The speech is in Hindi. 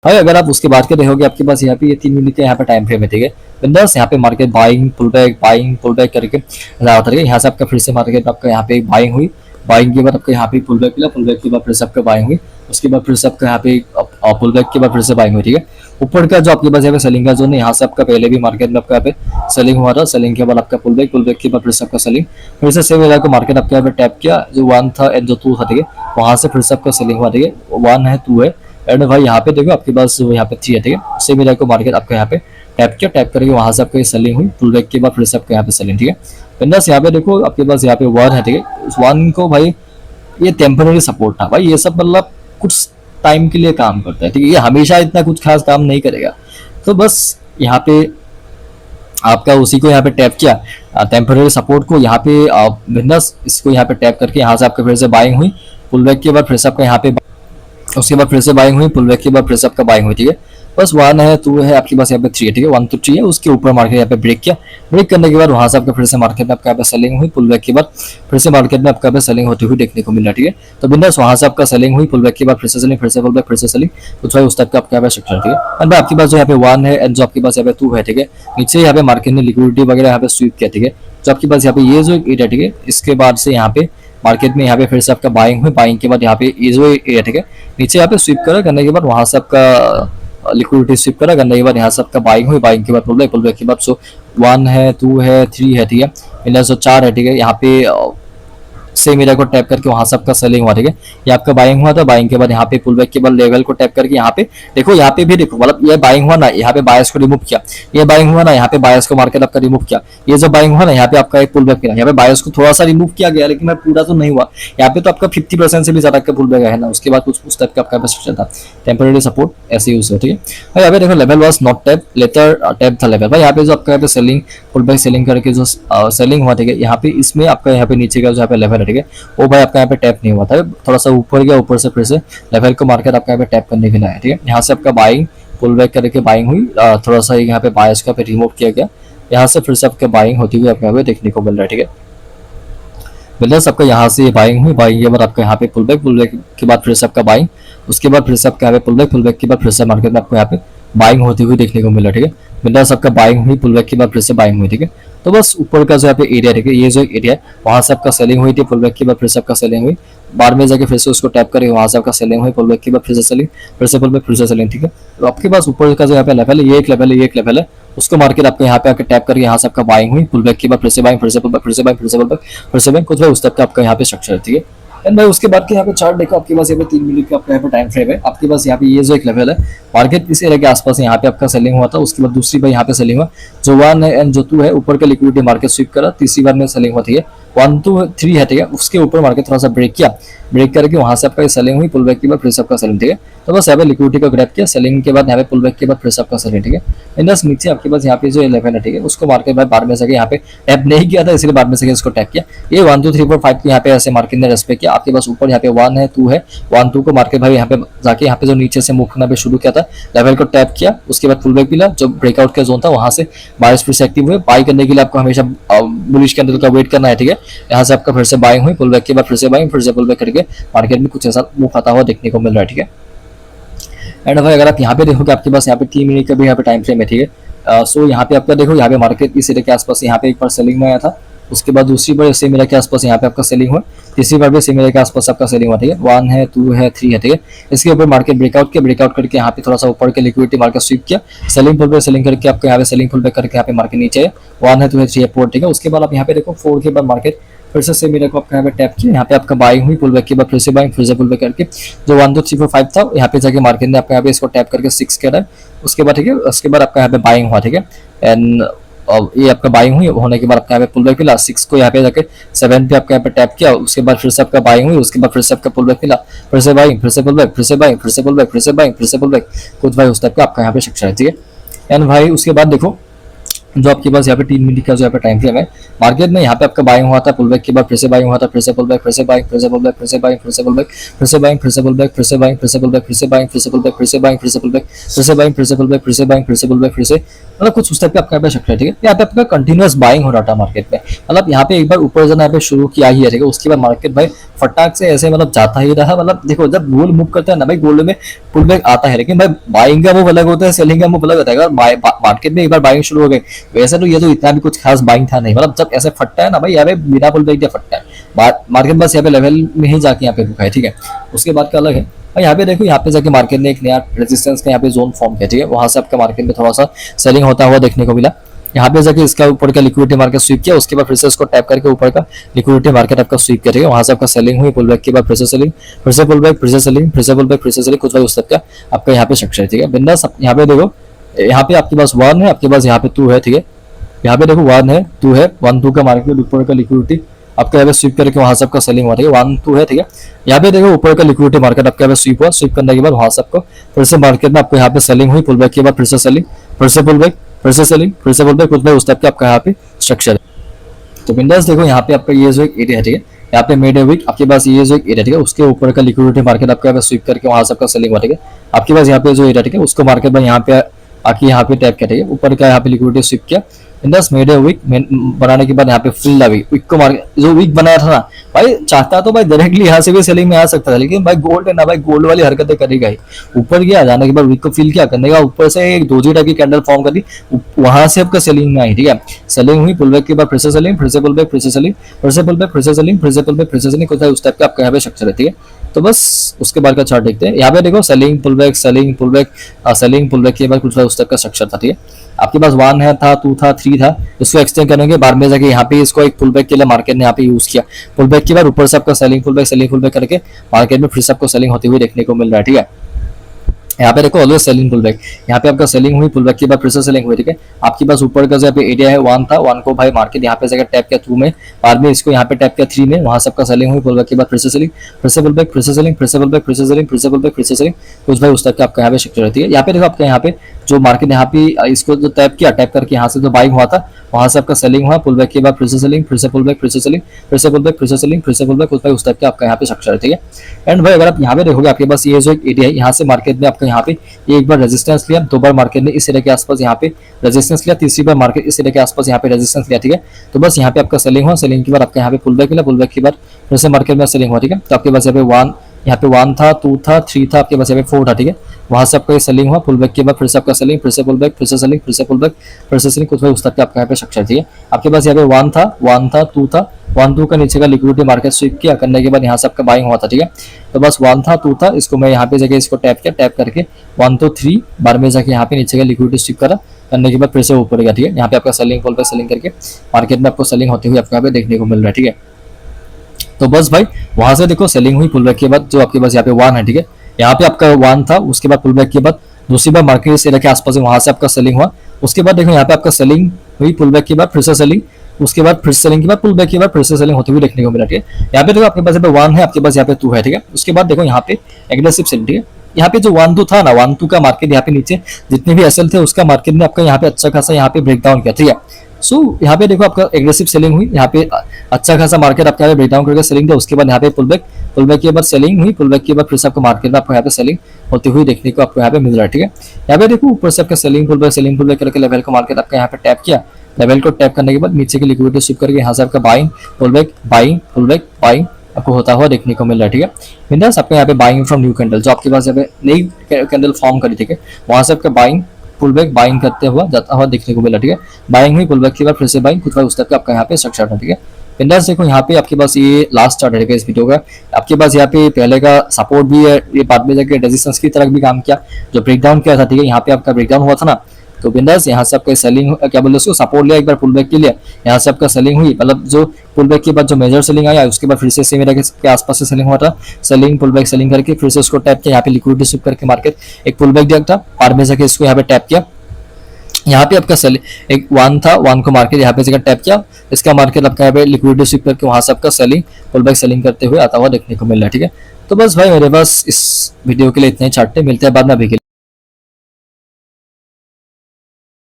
भाई अगर आप उसके बाद के देखोगे आपके पास यहाँ पे ये 3 मिनट का यहाँ पे टाइम फ्रेम है, ठीक है। बिंदास यहाँ पे मार्केट बाइंग पुल बैक करके होता है। यहाँ से आपका फिर से मार्केट आपका यहाँ पे बाइंग हुई, बाइंग के बाद आपका यहाँ पे पुल बैक मिला, पुल बैक के बाद फिर से आपका बाइंग हुई, उसके बाद फिर से आपका यहाँ पे पुल बैक के बाद फिर से बाइंग हुई, ठीक है। ऊपर का जो आपके पास यहाँ पे सेलिंग का जोन है, यहाँ से आपका पहले भी मार्केट में आपका यहाँ पे सेलिंग हुआ था, सेलिंग के बाद आपका पुल बैक के बाद फिर से आपका सेलिंग, फिर से सेम एरिया को मार्केट आपके यहाँ पे टैप किया, जो 1 था एंड जो 2 था, ठीक है। वहां से फिर से आपका सेलिंग हुआ, ठीक है। 1 है 2 है एंड भाई यहाँ पे देखो आपके पास यहाँ पे 3 है, ठीक है। सेम एरिया को मार्केट आपका यहाँ पे टैप किया, टैप करके वहां से आपका सेलिंग हुई, पुल बैक के बाद फिर से आपका यहाँ पे सेलिंग, ठीक है। बिंदास यहाँ पे देखो आपके पास यहाँ पे 1 है, ठीक है। उस 1 को भाई ये टेम्पररी सपोर्ट था भाई, ये सब मतलब कुछ टाइम के लिए काम करता है, ठीक है। ये हमेशा इतना कुछ खास काम नहीं करेगा, तो बस यहाँ पे आपका उसी को यहाँ पे टैप किया टेम्पररी सपोर्ट को, यहाँ पे बिंदास इसको यहाँ पे टैप करके यहाँ से आपका फिर से बाइंग हुई, पुल बैक के बाद फिर से आपका यहाँ पे, उसके बाद फिर से बाइंग हुई, पुल बैक के बाद फिर से आपका बाइंग हुई, ठीक है। बस 1 है 2 है आपके पास यहाँ पे 3 है, ठीक है। 1 तो 3 है, उसके ऊपर मार्केट यहाँ पे ब्रेक किया, ब्रेक करने के बाद वहां से आपका फिर से मार्केट में आपका यहाँ पे सेलिंग हुई, पुल बैक के बाद फिर से मार्केट में आपका यहाँ पे सेलिंग होती हुई देखने को मिला, ठीक है। तो बिंदास वहां से आपका सेलिंग हुई, पुल बैक के बाद फिर से सेलिंग, फिर से पुल बैक, फिर से सेलिंग, कुछ भाई उस टाइप का आपका यहाँ पे स्ट्रक्चर, ठीक है। एंड आपके पास जो यहाँ पे 1 है एंड जो आपके पास यहाँ पे 2 है, ठीक है। नीचे यहाँ पे मार्केट ने लिक्विडिटी वगैरह यहाँ पे स्वीप किया, ठीक है। जो आपके पास यहाँ पे ये जो एरिया, ठीक है, इसके बाद से यहाँ पे मार्केट में यहाँ पे फिर से आपका बाइंग हुई, बाइंग के बाद यहाँ पे ये जो एरिया, ठीक है, नीचे यहाँ पे स्वीप करा, करने के बाद वहां से आपका लिक्विडिटी स्वीप करा, करने के बाद यहाँ से आपका बाइंग हुई, बाइंग के बाद पुल बैक के बाद सो 1 है 2 है 3 है, ठीक है। इनमें से 4 है, ठीक है। यहाँ पे सेम एरिया को टैप करके वहां से आपका सेलिंग हुआ, ठीक है। ये आपका बाइंग हुआ था, बाइंग के बाद यहाँ पे पुल बैक के बाद लेवल को टैप करके यहाँ पे देखो, यहाँ पे भी देखो मतलब ये बाइंग हुआ ना, यहाँ पे बायस को रिमूव किया, ये बाइंग हुआ ना, यहाँ पे बायस को मार्केट आपका रिमूव किया, ये जो बाइंग हुआ ना, यहाँ पे आपका एक पुल बैक मिला, यहाँ पे बायस को थोड़ा सा रिमूव किया गया, लेकिन मैं पूरा तो नहीं हुआ। यहाँ पे तो आपका 50% से भी ज्यादा का पुल बैक है ना, उसके बाद कुछ उस टाइप का आपका स्ट्रक्चर था, टेम्पररी सपोर्ट ऐसे यूज है, ठीक है भाई। यहाँ पे देखो level was not tap, later tap था लेवल भाई। यहाँ पे जो आपका यहाँ पे सेलिंग पुल बैक सेलिंग करके जो सेलिंग हुआ, ठीक है, यहाँ पे इसमें आपका यहाँ पे नीचे का जो यहाँ पे लेवल है, ठीक है, वो भाई आपका यहाँ पे टैप नहीं हुआ था, थोड़ा सा ऊपर गया, ऊपर से फिर से लेवल को मार्केट आपका यहाँ पे टैप करने के लिए आया, ठीक है। यहाँ से आपका बाइंग पुल बैक करके बाइंग हुई, थोड़ा सा यहाँ पे बायस का पे रिमूव किया गया, यहाँ से फिर से आपका बाइंग होती हुई आपको यहाँ पे देखने को मिल रहा है, ठीक है। बिल्डर्स आपका यहाँ से बाइंग हुई, बाइंग के बाद आपका यहाँ पे पुल बैक के बाद फिर से आपका बाइंग, उसके बाद फिर से आपका यहाँ पे पुल बैक के बाद फिर से मार्केट में आपको यहाँ पे बाइंग होती हुई देखने को मिला, ठीक है। बिल्डर्स आपका बाइंग हुई, पुल बैक के बाद फिर से बाइंग हुई, ठीक है। तो बस ऊपर का जो यहाँ पे एरिया, ठीक है, ये जो एरिया है वहां से आपका सेलिंग हुई थी, पुल बैक के बाद फिर से आपका सेलिंग हुई, बाद में जाके फिर से उसको टैप करेंगे, वहां से आपका सेलिंग हुई, पुल बैक के बाद फिर से सेलिंग, फिर से पुल बैक, फिर से सेलिंग, ठीक है। तो आपके पास ऊपर का जो यहाँ पे लेवल है, ये एक लेवल है, ये एक लेवल है, उसको मार्केट आपके यहाँ पे आके टैप करके यहाँ से आपका बाइंग हुई, पुल बैक के बाद फिर से बाइंग, फिर से पुल बैक, फिर से बाइंग, फिर से पुल बैक, फिर से बाइंग, कुछ भाई उस तक का आपका यहाँ पे स्ट्रक्चर है, ठीक है। एंड भाई उसके बाद के यहाँ पे चार्ट देखो, आपके पास यहाँ पे 3 मिनट का आपका यहाँ पे टाइम फ्रेम है, आपके पास यहाँ पे ये जो एक लेवल है, मार्केट इस एरिया के आसपास यहाँ पे आपका सेलिंग हुआ था, उसके बाद दूसरी बार यहाँ पे सेलिंग हुआ, जो 1 है एंड जो 2 है, ऊपर का लिक्विडिटी मार्केट स्वीप करा, तीसरी बार में सेलिंग हुआ, ठीक है। 1 2 3 है, ठीक है, उसके ऊपर मार्केट थोड़ा सा ब्रेक किया, ब्रेक करके वहां से आपका सेलिंग हुई, पुल बैक के बाद फिर से आपका सेलिंग, ठीक है। तो बस यहाँ पे लिक्विडिटी को ग्रैब किया, सेलिंग के बाद यहाँ पे पुल बैक के बाद फिर से आपका सेलिंग, ठीक है। इंडस नीचे आपके पास यहाँ पे जो लेवल है, ठीक है, उसको मार्केट भाई बाद में से यहाँ पे टैप नहीं किया था, इसलिए बाद में से इसको टैप किया। ये 1 2 3 4 5 को यहाँ पे ऐसे मार्केट ने रेस्पेक्ट किया। आपके पास ऊपर यहाँ पे 1 है 2 है, 1 2 को मार्केट भाई यहाँ पे जाके यहाँ पे जो नीचे से मूव करना भी शुरू किया था, लेवल को टैप किया, उसके बाद पुल बैक मिला, जो ब्रेकआउट का जोन था वहां से बायर्स फिर से एक्टिव हुए। बाई करने के लिए आपको हमेशा बुलिश के अंदर का वेट करना है, ठीक है। यहाँ से आपका फिर से बाइंग हुई, पुल बैक के बाद फिर से बाइंग, फिर से पुल बैक करके मार्केट में कुछ ऐसा मूव आता हुआ देखने को मिल रहा है, ठीक है। एंड भाई अगर आप यहाँ पे देखोगे, आपके पास यहाँ पे 3 मिनट का भी यहाँ पे टाइम फ्रेम है, ठीक है। सो यहाँ पे आपका देखो, यहाँ पे मार्केट इस एरिया के आसपास यहाँ पे एक बार सेलिंग में आया था, उसके बाद दूसरी बार सेम एरिया के आसपास यहाँ पे आपका सेलिंग हुआ, तीसरी बार भी सेम एरिया के आसपास आपका सेलिंग हुआ, ठीक है। 1 है 2 है 3 है, ठीक है। इसके ऊपर मार्केट ब्रेकआउट किया, ब्रेकआउट करके यहाँ पे थोड़ा सा ऊपर के लिक्विडिटी मार्केट स्वीप किया, सेलिंग पुल बैक, सेलिंग करके आपको यहाँ पे सेलिंग पुल बैक करके यहाँ पे मार्केट नीचे है, 1 है 2 है 3 है 4, ठीक है। उसके बाद आप यहाँ पे देखो 4 के बाद मार्केट फिर से सेम एरिया को आपका यहाँ पे टैप किया, यहाँ पे आपका बाइंग हुई, पुल बैक के बाद फिर से बाइंग, फिर से पुल बैक करके जो 1 2 3 4 5 था, यहाँ पे जाके मार्केट ने आपका यहाँ पे इसको टैप करके 6 किया है, उसके बाद, ठीक है, उसके बाद आपका यहाँ पे बाइंग हुआ, ठीक है। एंड ये आपका बाइंग हुई, होने के बाद आपका यहाँ पे पुल बैक मिला, 6 को यहाँ पे जाके 7 पे आपका यहाँ पे टैप किया, उसके बाद फिर से आपका बाइंग हुई, उसके बाद फिर से आपका पुल बैक मिला, फिर से बाइंग, फिर से पुल बैक, फिर से बाइंग, फिर से पुल बैक, फिर से बाइंग, फिर से पुल बैक, कुछ भाई उस टाइप का आपका यहाँ पे स्ट्रक्चर है, ठीक है। एंड भाई उसके बाद देखो, जो आपके पास यहाँ पे 3 मिनट का जो यहाँ पे टाइम फ्रेम है, मार्केट में यहाँ पे आपका बाइंग हुआ था, पुल बैक के बाद फिर से बाइंग हुआ था, फिर से पुल बैक, फिर से बाइंग, फिर से पुल बैक, फिर से बाइंग, फिर से पुल बैक, फिर से बाइंग, फिर से पुल बैक, फिर से बाइंग, फिर से पुल बैक, फिर से बाइंग, फिर से पुल बैक, फिर से बाइंग, फिर से पुल बैक, फिर से बाइंग, फिर से पुल बैक, फिर से बाइंग, फिर से पुल बैक, फिर से मतलब कुछ उस टाइप पे आपका यहाँ पे स्ट्रक्चर है, ठीक है। यहाँ पे आपका कंटिन्यूअस बाइंग हो रहा था मार्केट में, मतलब यहाँ पे एक बार ऊपर जाना यहाँ पे शुरू किया ही है, ठीक है। उसके बाद मार्केट भाई फटाक से ऐसे मतलब जाता ही रहा। मतलब देखो जब गोल्ड मूव करता है ना भाई, गोल्ड में पुल बैक आता है, लेकिन भाई बाइंग का मूव अलग होता है, सेलिंग का मूव अलग होता है। अगर मार्केट में एक बार बाइंग शुरू हो गई, वैसे तो ये तो इतना भी कुछ खास बाइंग था नहीं, मतलब जब ऐसे फटता है ना भाई, यहाँ पे बिना पुल बैक फटता है मार्केट, बस यहाँ पे लेवल में ही जाके यहाँ पे रुका है, ठीक है। उसके बाद का अलग है। और यहाँ पे देखो, यहाँ पे जाके मार्केट ने एक नया रेजिस्टेंस का यहाँ पे जोन फॉर्म किया, ठीक है। वहां से आपका मार्केट में थोड़ा सा सेलिंग होता हुआ देखने को मिला। यहाँ पे जाके इसका ऊपर का लिक्विडिटी मार्केट स्वीप किया, उसके बाद फिर से इसको टैप करके ऊपर का लिक्विडिटी मार्केट आपका स्वीप किया, ठीक है। वहां से आपका सेलिंग हुई, पुल बैक के बाद फिर से सेलिंग, फिर से पुल बैक, फिर से सेलिंग, फिर से पुल बैक, फिर से सेलिंग, कुछ भाई उस तक का आपका यहाँ पे स्ट्रक्चर है, ठीक है। बिंदास यहाँ पे देखो, यहाँ पे आपके पास 1 है, आपके पास यहाँ पे 2 है, ठीक है। यहाँ पे देखो 1 है, 2 है, 1 2 का मार्केट ऊपर का लिक्विडिटी आपका यहाँ पे स्वीप करके वहां से आपका सेलिंग हुआ, ठीक है। 1 2 है, ठीक है। यहाँ पे देखो ऊपर का लिक्विडिटी मार्केट आपका यहाँ पे स्वीप हुआ, स्वीप करने के बाद वहां से आपको फिर से मार्केट में आपको यहाँ पे सेलिंग हुई, पुल बैक के बाद फिर से सेलिंग, फिर से पुल बैक, फिर से सेलिंग, फिर से पुल बैक, कुछ भाई उस टाइप का आपका यहाँ पे स्ट्रक्चर है। तो बिंदास देखो, यहाँ पे आपका ये जो एक एरिया है, ठीक है। यहाँ पे मिड वीक आपके पास ये जो एक एरिया, ठीक है, उसके ऊपर का लिक्विडिटी मार्केट आपका यहाँ पे स्वीप करके वहां से आपका सेलिंग हुआ, ठीक है। आपके पास यहाँ पे जो एरिया, ठीक है, उसको मार्केट में यहाँ पे आके यहाँ पे टैप किया, ठीक है। ऊपर का यहाँ पे लिक्विडिटी स्वीप किया, बिंदास मेड है वीक बनाने के बाद यहाँ पे फिल दा वीक को मार्केट जो वीक बनाया था ना भाई, चाहता तो भाई डायरेक्टली यहाँ से भी सेलिंग में आ सकता था, लेकिन भाई गोल्ड है ना भाई, गोल्ड वाली हरकतें करेगा ही। ऊपर गया, जाने के बाद वीक को फिल किया, करने का ऊपर से एक दोजी टाइप की कैंडल फॉर्म कर दी, वहां से आपका सेलिंग में आई, ठीक है। सेलिंग हुई, पुल बैक के बाद फिर से सेलिंग, फिर से पुल बैक, फिर से सेलिंग, फिर से पुल बैक, फिर से सेलिंग, फिर से पुल बैक, फिर से सेलिंग, कुछ उस टाइप का आपका यहाँ पे स्ट्रक्चर है, ठीक है। तो बस उसके बाद का चार्ट देखते हैं। यहाँ पे देखो selling pull back, selling pull back, selling pull back के बाद कुछ उस टाइप का स्ट्रक्चर था, ठीक है। आपके पास 1 है था, 2 था, 3 था, इसको एक्सटेंड करने के बाद में जाके यहाँ पे इसको एक पुल बैक के लिए मार्केट ने यहाँ पे यूज किया। पुल बैक के बाद ऊपर से आपका selling pull back, selling pull back करके मार्केट में फिर से आपको सेलिंग होती हुई देखने को मिल रहा है, ठीक है। यहाँ पे देखो ऑलवेज सेलिंग पुल बैक, यहाँ पे आपका सेलिंग हुई, पुल बैक के बाद फिर से सेलिंग हुई, ठीक है। आपके पास ऊपर का जो यहाँ पे एरिया है 1 था, 1 को भाई मार्केट यहाँ पे जगह टैप किया 2 में, बाद में इसको यहाँ पे टैप किया 3 में, वहां से आपका सेलिंग हुई, पुल बैक के बाद फिर से सेलिंग, फिर से पुल बैक, फिर से सेलिंग, फिर से पुल बैक, फिर से सेलिंग, फिर से पुल बैक, फिर से सेलिंग, कुछ भाई उस तक आपका यहाँ पे स्ट्रक्चर रहती है। यहाँ पे देखो आपका यहाँ पे जो मार्केट यहाँ पे इसको जो टैप किया, टैप करके यहाँ से जो बाइंग हुआ था, वहां से आपका सेलिंग हुआ, पुल बैक के बाद फिर से सेलिंग, फिर से पुल बैक, फिर से सेलिंग, फिर से पुल बैक, फिर से सेलिंग, फिर से पुल बैक, कुछ भाई उस टाइप का आपका यहाँ पे स्ट्रक्चर है, ठीक है। एंड भाई अगर आप यहाँ पे देखोगे, आपके पास ये जो एक एरिया है, यहाँ से मार्केट में आपका यहाँ पे एक बार रेजिस्टेंस लिया, 2 बार मार्केट ने इस एरिया के आसपास यहाँ पे रेजिस्टेंस लिया, तीसरी बार मार्केट इस एरिया के आसपास यहाँ पे रेजिस्टेंस लिया, ठीक है। तो बस यहाँ पे आपका सेलिंग हुआ, सेलिंग के बाद आपका यहाँ पे पुल बैक मिला, पुल बैक के बाद फिर से मार्केट में सेलिंग हुआ, ठीक है। तो आपके पास यहाँ पे 1 था, 2 था, 3 था, आपके पास यहाँ पे 4 था, ठीक है। वहां से आपका सेलिंग हुआ, पुल बैक के बाद फिर से आपका सेलिंग, फिर से पुल बैक, फिर से सेलिंग, फिर से पुल बैक, फिर से सेलिंग, कुछ भाई उस तक का आपका यहाँ पे स्ट्रक्चर, ठीक है। आपके पास यहाँ पे 1 था, 2 था, 1 2 का नीचे का लिक्विडिटी मार्केट स्वीप किया, करने के बाद यहाँ से आपका बाइंग हुआ था, ठीक है। तो बस 1 था, 2 था, इसको मैं यहाँ पे जाके इसको टैप किया, टैप करके 1 2 3 बार में जाके यहाँ पे नीचे का लिक्विडिटी स्वीप करा, करने के बाद फिर से ऊपर गया, ठीक है। यहाँ पे आपका सेलिंग, पुल बैक, सेलिंग करके मार्केट में आपको सेलिंग होती हुई आपको यहाँ पे देखने को मिल रहा है, ठीक है। तो बस भाई वहां से देखो सेलिंग हुई, पुल बैक के बाद जो आपके पास यहाँ पे 1 है, ठीक है। यहाँ पे आपका 1 था, उसके बाद पुल बैक के बाद दूसरी बार मार्केट इस एरिया के आसपास वहां से आपका सेलिंग हुआ, उसके बाद देखो यहाँ पे आपका सेलिंग हुई, पुल बैक के बाद फिर से सेलिंग, उसके बाद फिर सेलिंग के बाद पुल बैक के बाद फिर से सेलिंग होती हुई देखने को मिला, ठीक है। यहाँ पे देखो आपके पास 1 है, आपके पास यहाँ पे 2 है, ठीक है। उसके बाद देखो यहाँ पे एग्रेसिव सेलिंग, ठीक है। यहाँ पे जो 1 2 था ना, 1 2 का मार्केट यहाँ पे नीचे जितने भी एसएल थे उसका मार्केट ने आपका यहाँ पे अच्छा खासा यहाँ पे ब्रेक डाउन किया, ठीक है। सो यहाँ पे देखो आपका एग्रेसिव सेलिंग हुई, यहाँ पे अच्छा खासा मार्केट आपका यहाँ पे ब्रेक डाउन करके सेलिंग था, उसके बाद यहाँ पे पुल बैक के बाद सेलिंग हुई, पुल बैक के बाद फिर से आपको मार्केट में आपको यहाँ पे सेलिंग होती हुई देखने को आपको यहाँ पे मिल रहा है, ठीक है। यहाँ पे देखो ऊपर से आपका सेलिंग पुल बैक करके लेवल को मार्केट आपका यहाँ पे टैप किया, लेवल को टैप करने के बाद नीचे की लिक्विडिटी स्वीप करके यहाँ से आपका बाइंग पुल बैक बाइंग आपको होता हुआ देखने को मिल रहा है, ठीक है। बिंदास आपको यहाँ पे बाइंग फ्रॉम न्यू कैंडल, जो आपके पास यहाँ पे नई कैंडल फॉर्म करी, ठीक है, वहां से आपका बाइंग पुल बैक बाइंग करते हुआ जाता हुआ देखने को मिला, ठीक है। बाइंग हुई, पुल बैक के बाद फिर से बाइंग, कुछ बार उस तक का आपका यहाँ पे स्ट्रक्चर है, ठीक है। बिंदास देखो यहाँ पे आपके पास ये लास्ट चार्ट है इस वीडियो का, आपके पास यहाँ पे पहले का सपोर्ट भी है, ये बाद में जाके रेजिस्टेंस की तरह भी काम किया, जो ब्रेकडाउन किया था, ठीक है। यहाँ पे आपका ब्रेकडाउन हुआ था ना, तो बिंदास यहाँ से आपका सेलिंग क्या बोलते हैं उसको, सपोर्ट लिया एक बार पुल बैक के लिए, यहाँ से आपका सेलिंग हुई, मतलब जो पुल बैक के बाद जो मेजर सेलिंग आया उसके बाद फिर से सेम एरिया के आसपास से सेलिंग हुआ था, सेलिंग पुल बैक सेलिंग करके फिर से उसको टैप किया, यहाँ पे लिक्विडिटी स्वीप करके मार्केट एक पुल बैक दिया था, बाद में जाके इसको यहाँ पे टैप किया, यहाँ पे आपका एक 1 था, 1 को मार्केट यहाँ पे जगह टैप किया, इसका मार्केट आपका यहाँ पे लिक्विडिटी स्वीप करके वहां से आपका सेलिंग पुल बैक सेलिंग करते हुए आता हुआ देखने को मिल रहा है, ठीक है। तो बस भाई मेरे पास इस वीडियो के लिए इतने चार्ट मिलते हैं बाद में, अभी के लिए।